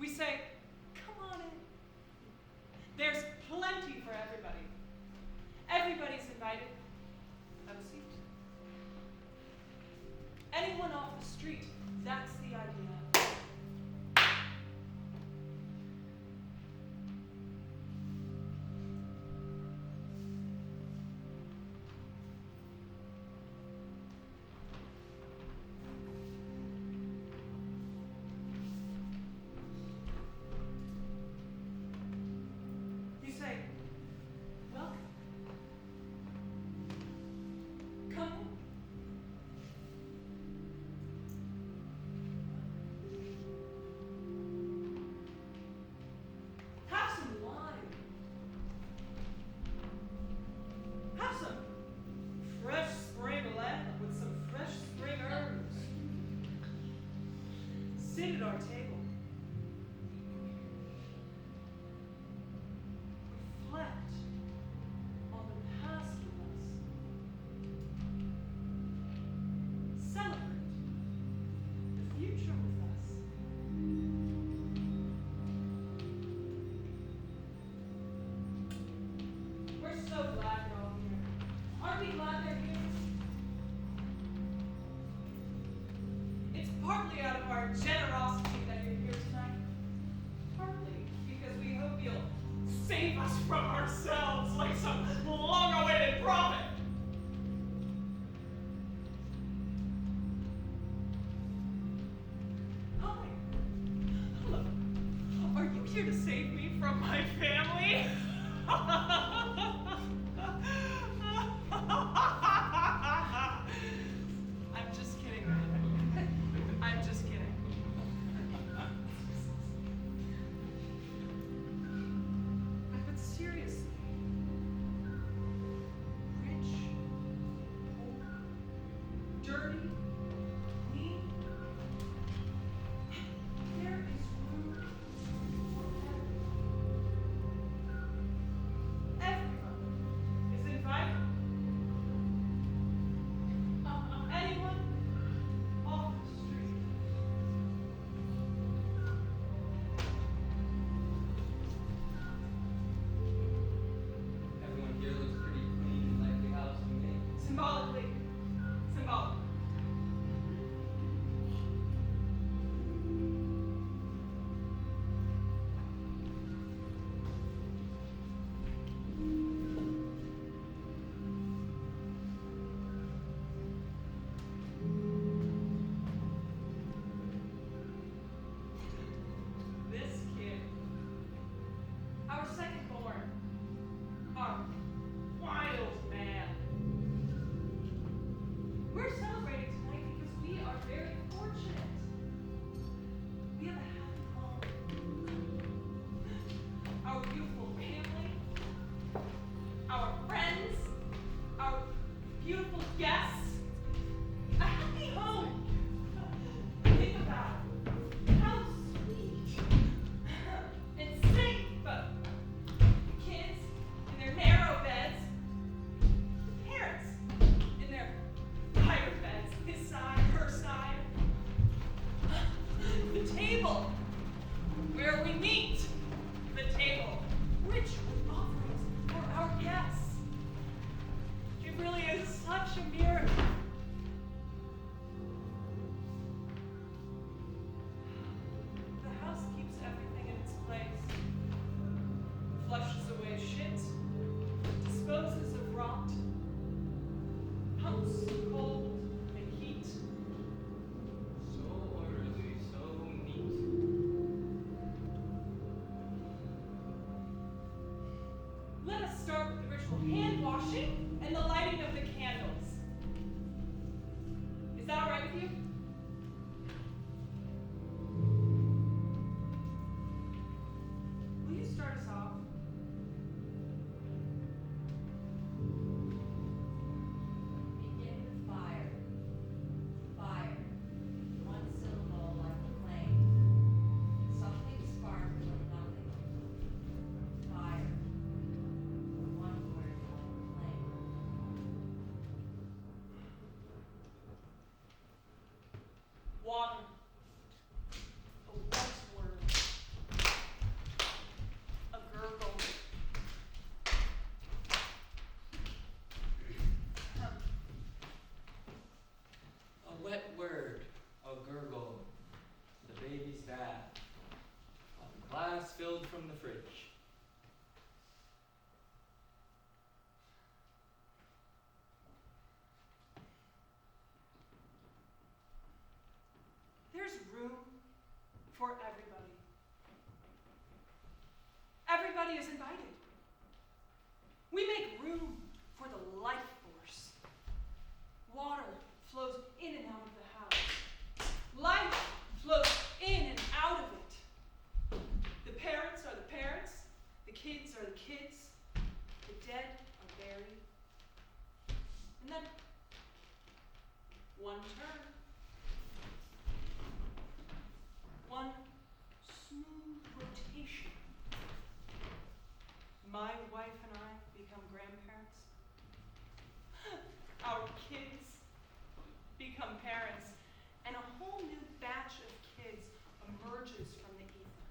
We say, come on in. There's plenty for everybody. Everybody's invited. Have a seat. Anyone off the street, that's the idea. Sit at our table. Reflect on the past with us. Celebrate the future with us. We're so glad you're all here. Aren't we glad they're here? It's partly out of our generosity that you're here tonight. Partly because we hope you'll save us from ourselves like some long-awaited prophet. Hi. Hello. Are you here to save me from my family? I'm just kidding. I'm just kidding. But seriously, rich, poor, dirty, clean, there is room for everyone. Everyone is invited. Anyone off the street. Everyone here looks pretty clean like the house we made. Symbolically. Symbolic. This kid, our second born, our wild man. We're celebrating tonight because we are very fortunate. We have a happy home. Our beautiful family, our friends, our beautiful guests. A happy home. Think about it. How sweet and safe. Kids in their narrow beds. Parents in their wider beds. His side, her side. The table where we meet. The table rich with offerings for our guests. It really is such a miracle. The house keeps everything in its place. Flushes away shit. Disposes of rot. Pumps cold and heat. So orderly, so neat. baby's dad. On glass filled from the fridge. There's room for everybody. Everybody is invited. We make room for the life force. Water flows in and out of the house. Life flows in and out of it. The parents are the parents. The kids are the kids. The dead are buried. And then one turn. One smooth rotation. My wife and I become grandparents. Our kids become parents. And a whole new batch of kids emerges from the ether.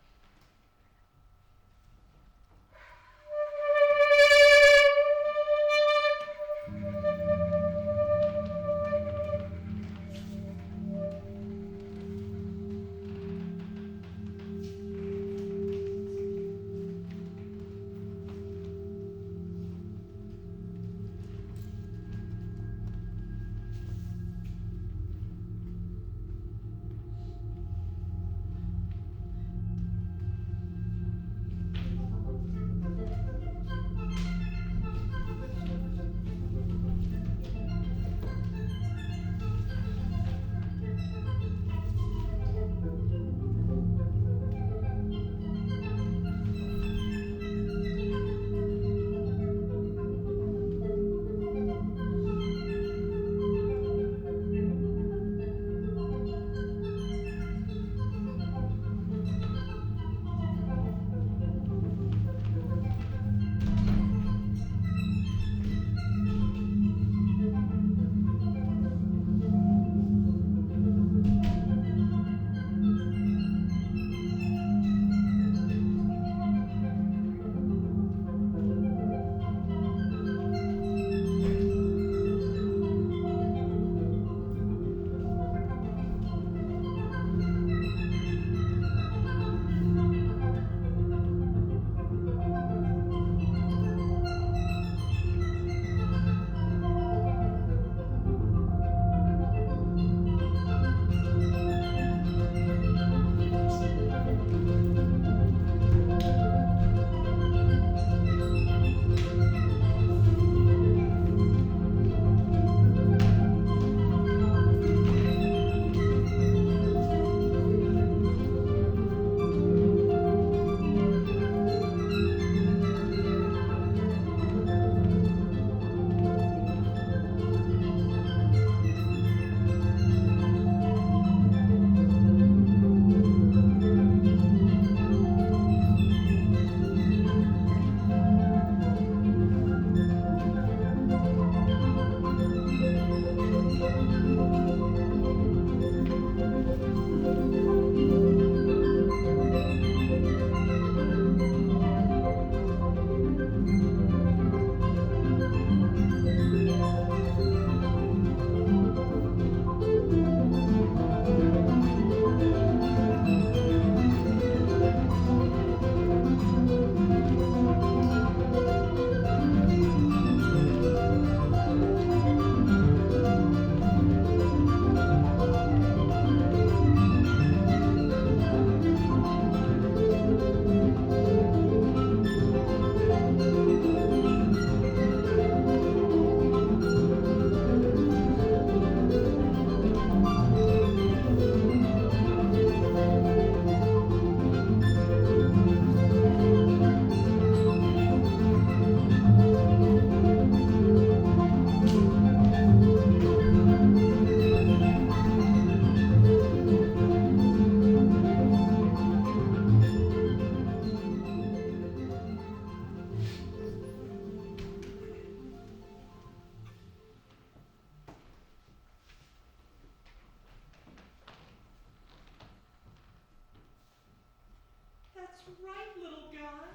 right, little guy.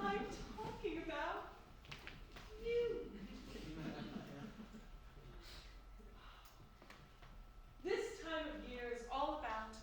I'm talking about you. This time of year is all about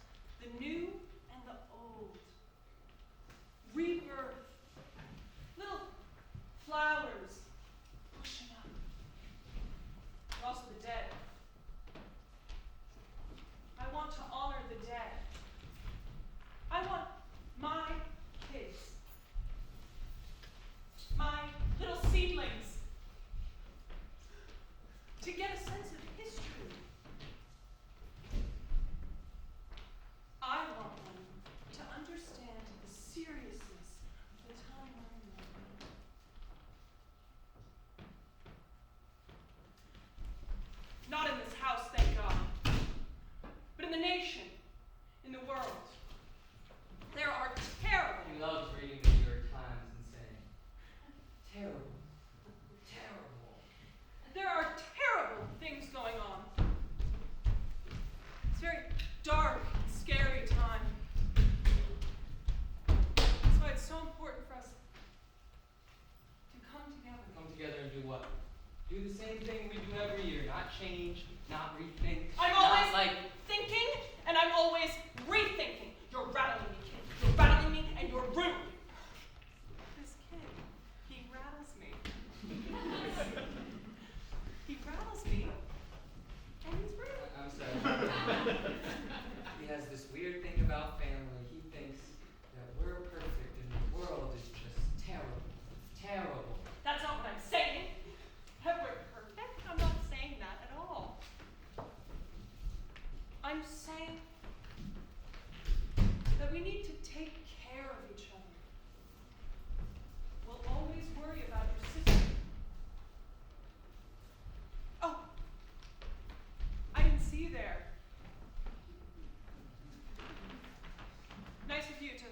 to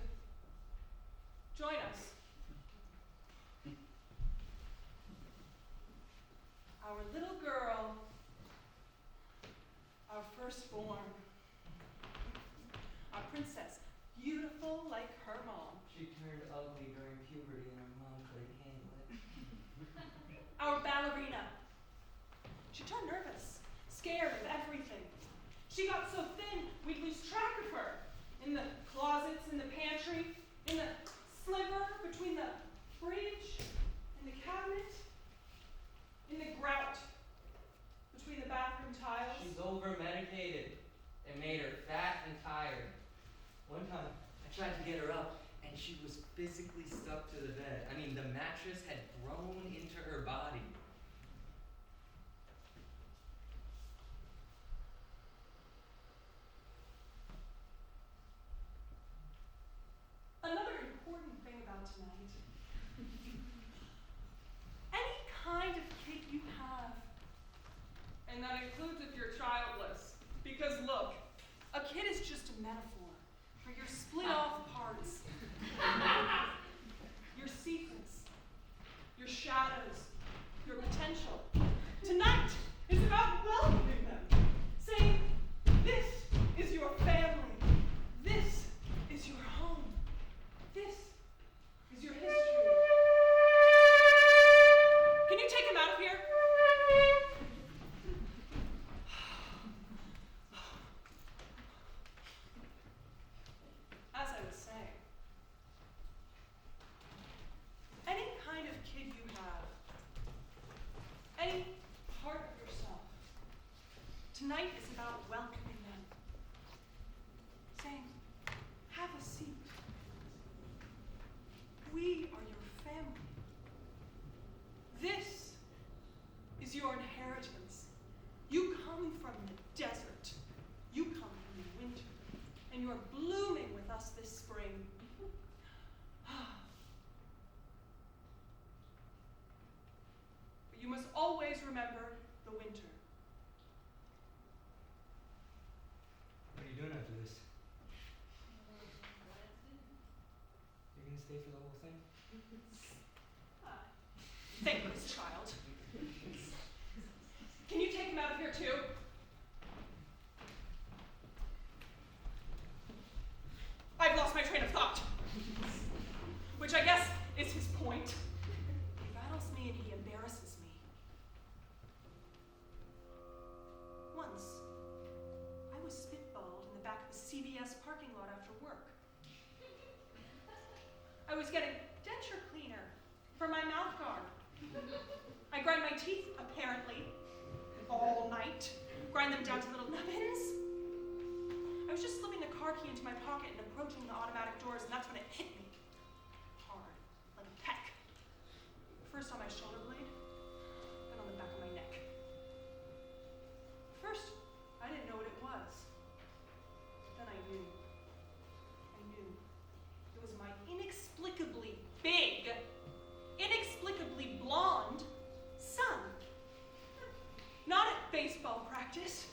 join us. Our little girl, our firstborn, our princess, beautiful like her mom. She turned ugly during puberty and her mom couldn't handle it. Our ballerina. She turned nervous, scared of everything. She got so thin, we'd lose track of her. In the closets, in the pantry, in the sliver between the fridge and the cabinet, in the grout between the bathroom tiles. She's over-medicated. It made her fat and tired. One time, I tried to get her up, and she was physically stuck to the bed. I mean, the mattress had grown into her body. Another important thing about tonight. Any kind of kid you have. And that includes if you're childless. Because look, a kid is just a metaphor for your split off parts. Your secrets, your shadows, your potential. Tonight is about welcoming them. Saying, this is your family. This is your home. This is your history. Can you take him out of here? As I was saying, any kind of kid you have, any part of yourself, tonight is about welcoming them. Saying, have a seat. We are your family. This is your inheritance. You come from the desert. You come from the winter. And you are blooming with us this spring. But you must always remember the winter. What are you doing after this? You're gonna stay for the whole thing? Thankless child. Can you take him out of here too? I've lost my train of thought. Which I guess is his point. He rattles me and he embarrasses me. Once, I was spitballed in the back of the CVS parking lot after work. I was getting denture cleaner for my mouth guard. I grind my teeth, apparently, all night. Grind them down to little nubbins. I was just slipping the car key into my pocket and approaching the automatic doors, and that's when it hit me. Hard, like a peck. First on my shoulder blade, then on the back of my neck. First, I didn't know what it was. Then I knew. It was my inexplicably big, inexplicably blonde son. Not at baseball practice,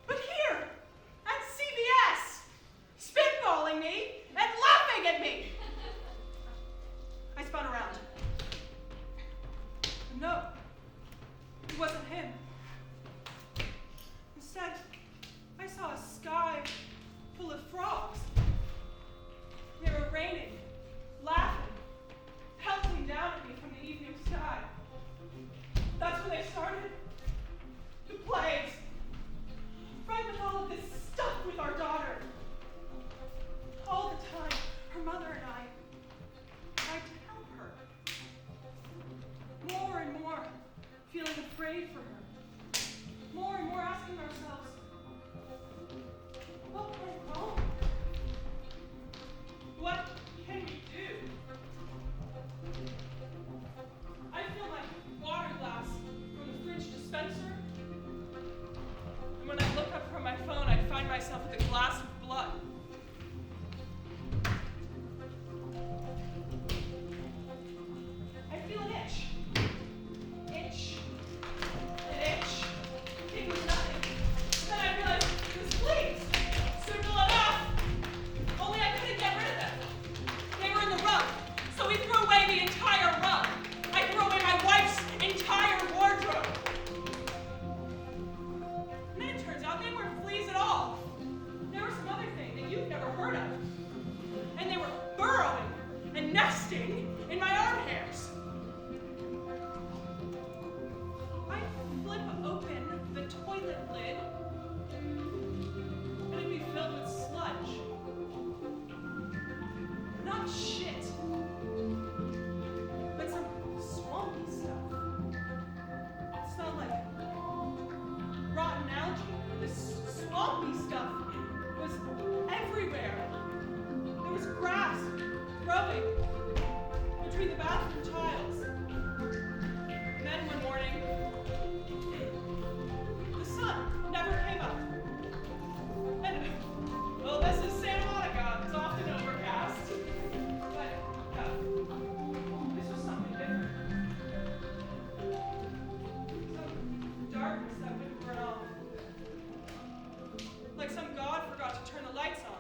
but here, at CVS, spitballing me and laughing at me. I spun around. not shit, but some swampy stuff. It smelled like rotten algae. This swampy stuff was everywhere. There was grass growing between the bathroom tiles. And then one morning, the sun never came up. And, well, this is Santa Monica. It's often overcast. But, this was something different. Some darkness that wouldn't burn off. Like some god forgot to turn the lights on.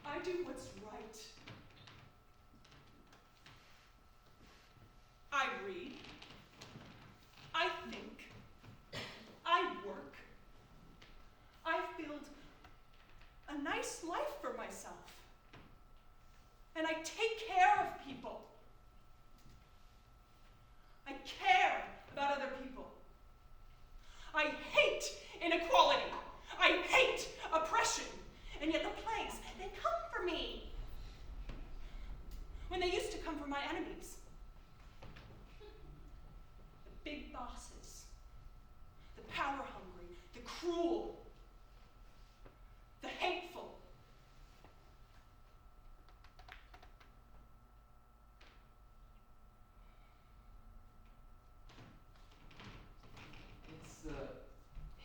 I do what's right. I read. I think. I work. I build a nice life for myself. And I take care of people. I care about other people. I hate inequality. I hate oppression. And yet the plagues, they come for me. When they used to come for my enemies. The big bosses. The power hungry. The cruel. The hateful. It's the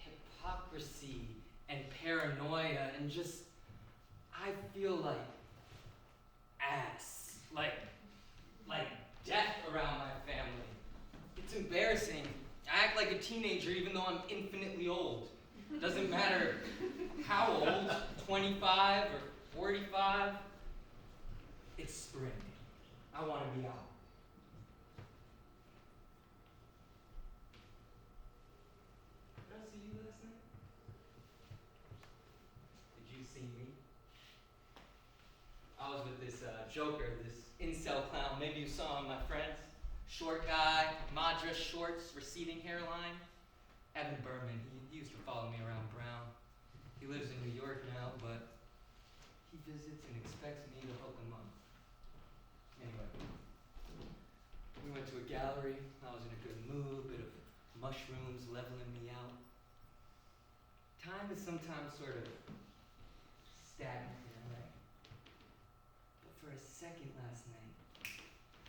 hypocrisy and paranoia and just, I feel like ass, like death around my family. It's embarrassing. I act like a teenager even though I'm infinitely old. Doesn't matter how old, 25 or 45. It's spring. I want to be out. Did I see you last night? Did you see me? I was with this joker, this incel clown. Maybe you saw him, my friends. Short guy, Madra shorts, receding hairline. Evan Berman, he used to follow me around Brown. He lives in New York now, but he visits and expects me to hook him up. Anyway, we went to a gallery. I was in a good mood, bit of mushrooms leveling me out. Time is sometimes sort of stagnant in LA. But for a second last night,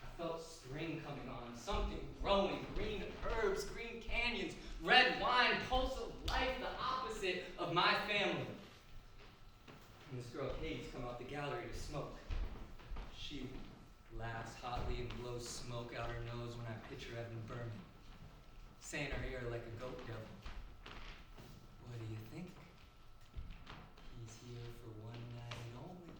I felt spring coming on, something growing, green herbs, green canyons, red wine, pulse of life, the opposite of my family. And this girl, Katie's come out the gallery to smoke. She laughs hotly and blows smoke out her nose when I picture Evan Berman, saying her ear like a goat devil. What do you think? He's here for one night only.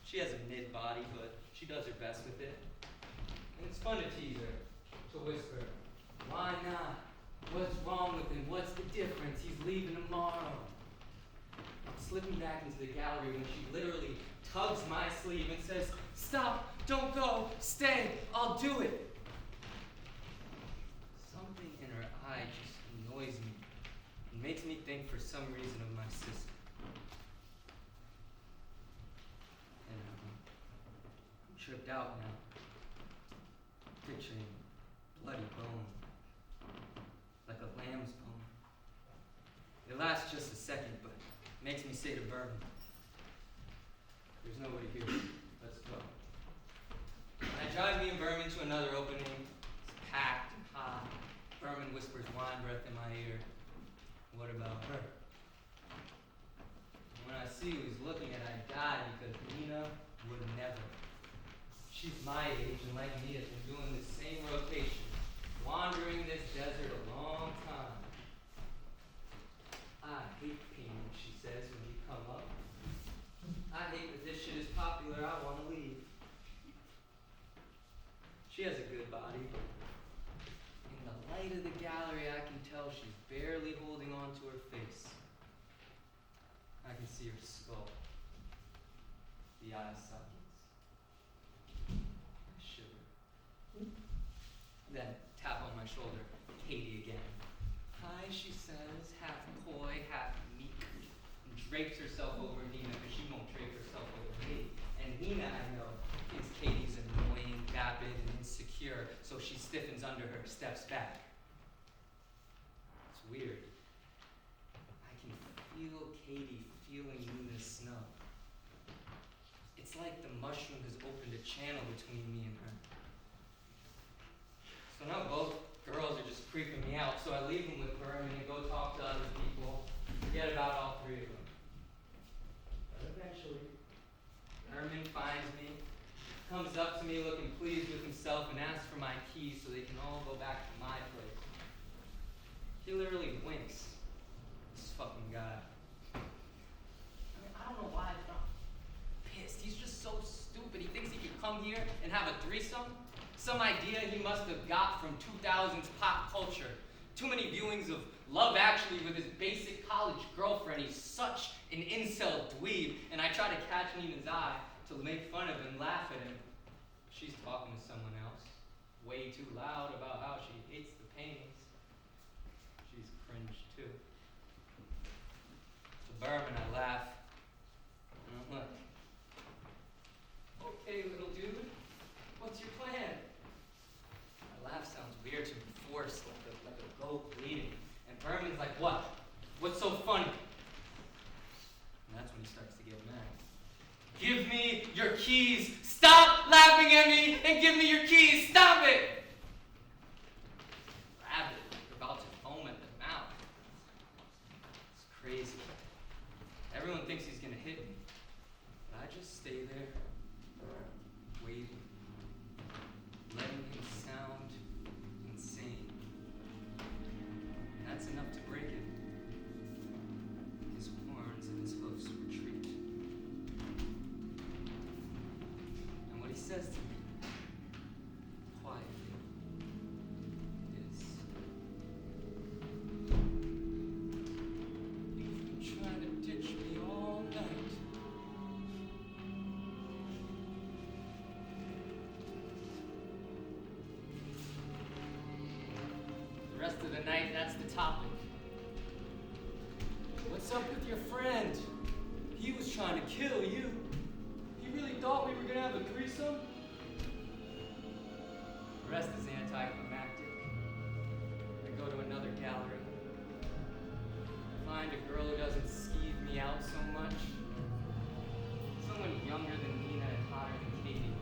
She has a mid body, but she does her best with it. And it's fun to tease her, to whisper, why not? What's wrong with him? What's the difference? He's leaving tomorrow. I'm slipping back into the gallery when she literally tugs my sleeve and says, stop, don't go, stay, I'll do it. Something in her eye just annoys me and makes me think for some reason of my sister. And I'm tripped out now, picturing bloody bone, like a lamb's bone. It lasts just a second, but makes me say to Berman, there's nobody here, let's go. And I drive me and Berman to another opening. It's packed and hot. Berman whispers wine breath in my ear. What about her? And when I see who he's looking at, I die because Pina would never. She's my age and like me has been doing the same rotation, wandering this desert a long time. I hate Pina, she says when you come up. I hate that this shit is popular, I want to leave. She has a good body. In the light of the gallery, I can tell she's barely holding on to her face. I can see her skull. The eye sockets. I shiver. Then tap on my shoulder. Katie again. Hi, she says, half coy, half meek, and drapes herself over Nina, but she won't drape herself over me. And Nina, I know, is Katie's annoying, vapid, and insecure, so she stiffens under her, steps back. It's weird. I can feel Katie feeling Nina's snub. It's like the mushroom has opened a channel between me and her. So now both girls are just creeping me out, so I leave them with Berman and go talk to other people. Forget about all three of them. But eventually, Berman finds me, comes up to me looking pleased with himself, and asks for my keys so they can all go back to my place. He literally winks. This fucking guy. I mean, I don't know why he's not pissed. He's just so stupid. He thinks he could come here and have a threesome. Some idea he must have got from 2000s pop culture. Too many viewings of Love Actually with his basic college girlfriend. He's such an incel dweeb, and I try to catch Nina's eye to make fun of him, laugh at him. She's talking to someone else, way too loud about how she hates the paintings. She's cringe too. To Berman, I laugh, and I'm like, okay, little dude, what's your plan? My laugh sounds weird to me, forced, like a goat bleeding. And Berman's like, what? What's so funny? And that's when he starts to get mad. Give me your keys! Stop laughing at me and give me your keys! Stop it! Grab it, like about to foam at the mouth. It's crazy. Everyone thinks he's gonna hit me. But I just stay there, waiting, letting him sound insane. And that's enough to break it. His horns and his hoofs retreat. And what he says to me, quietly, is, "You've been trying to ditch me all night." The rest of the night, that's the topic. What's up with your friend? He was trying to kill you. He really thought we were gonna have a threesome? The rest is anticlimactic. I go to another gallery. Find a girl who doesn't skeeve me out so much. Someone younger than Nina and hotter than Katie.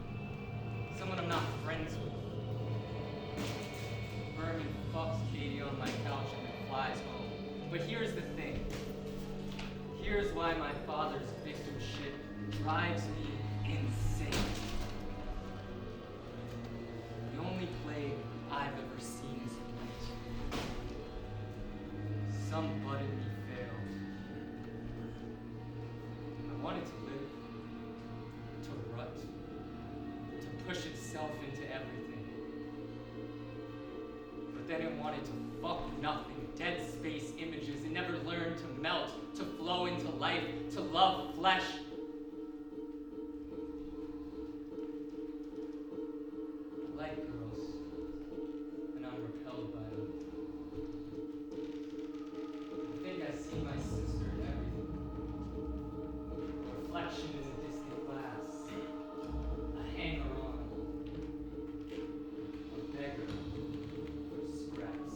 Someone I'm not friends with. Berman fucks Katie on my couch and then flies home. But here's the thing. Here's why my father's victim shit drives me insane. The only play I've ever seen is Rite. Some butt in me failed. I wanted to live, to rut, to push itself into everything. But then it wanted to fuck nothing, dead space images. It never learned to melt, to flow into life, to love flesh. I like girls, and I'm repelled by them. I think I see my sister in everything. A reflection in a distant glass. A hanger-on. A beggar for scraps.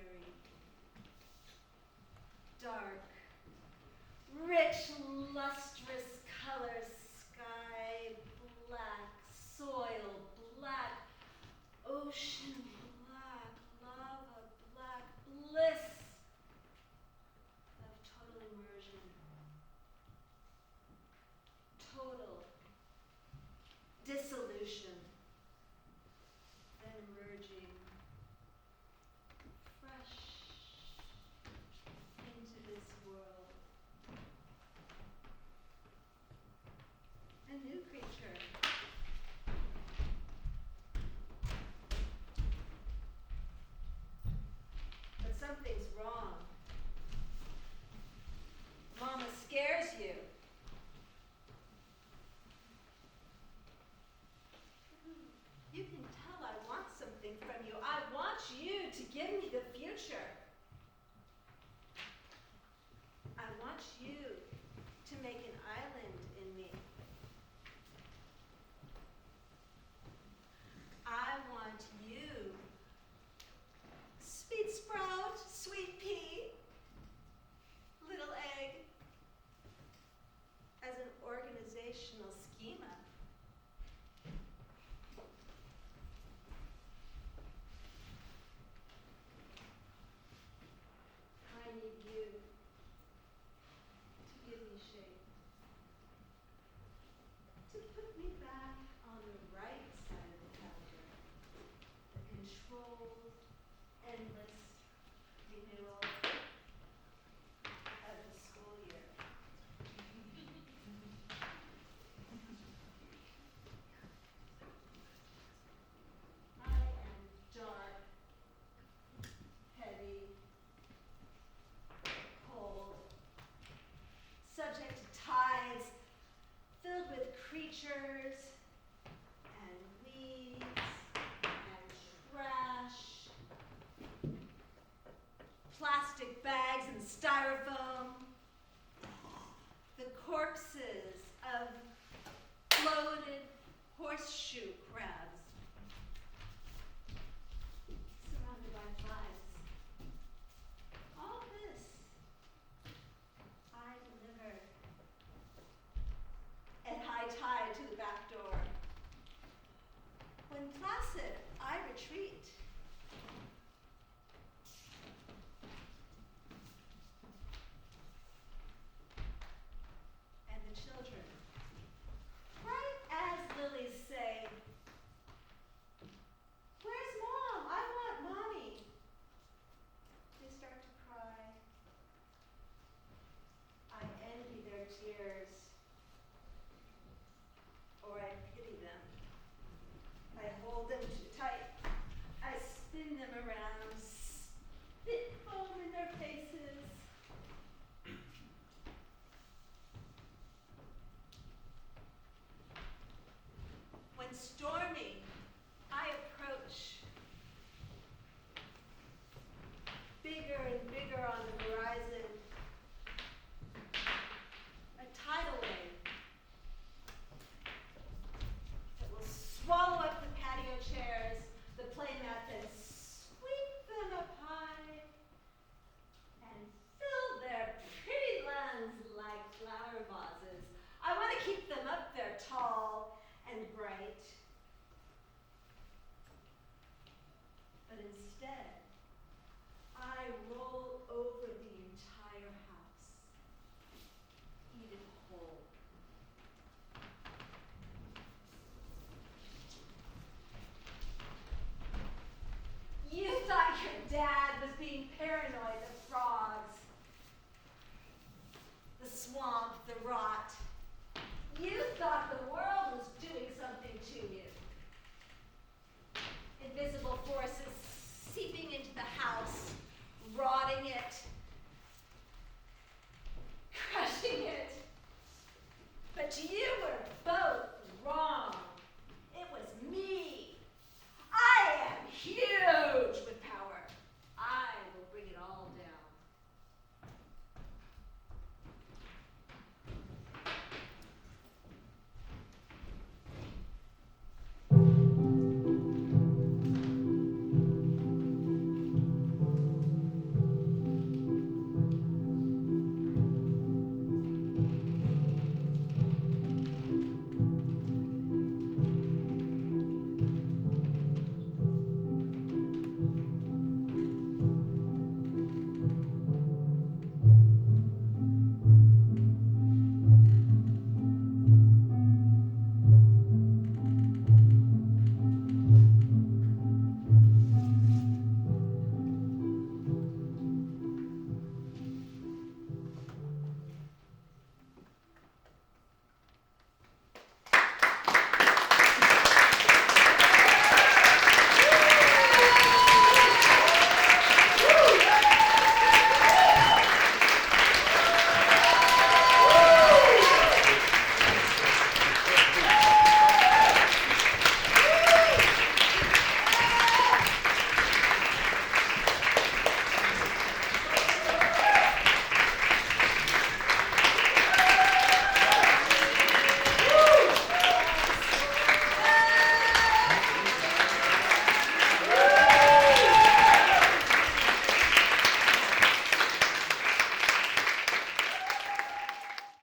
dreary. Dark, rich, lustrous colors, sky black, soil black, ocean black, lava black, bliss of total immersion, total dissolution, then emerging fresh into this world. A new creature. But something's wrong. Mama scares you. You can tell I want something from you. I want you to give me the future. I want you to make an island in me. I want you, sweet sprout, sweet pea, little egg, as an organizational schema. I need you to give me shape, to put me back on the right side of the calendar, the controlled, endless renewal of the school year. I am dark, heavy, cold, subject to tides, filled with creatures and weeds and trash, plastic bags and styrofoam, the corpses of bloated horseshoe crabs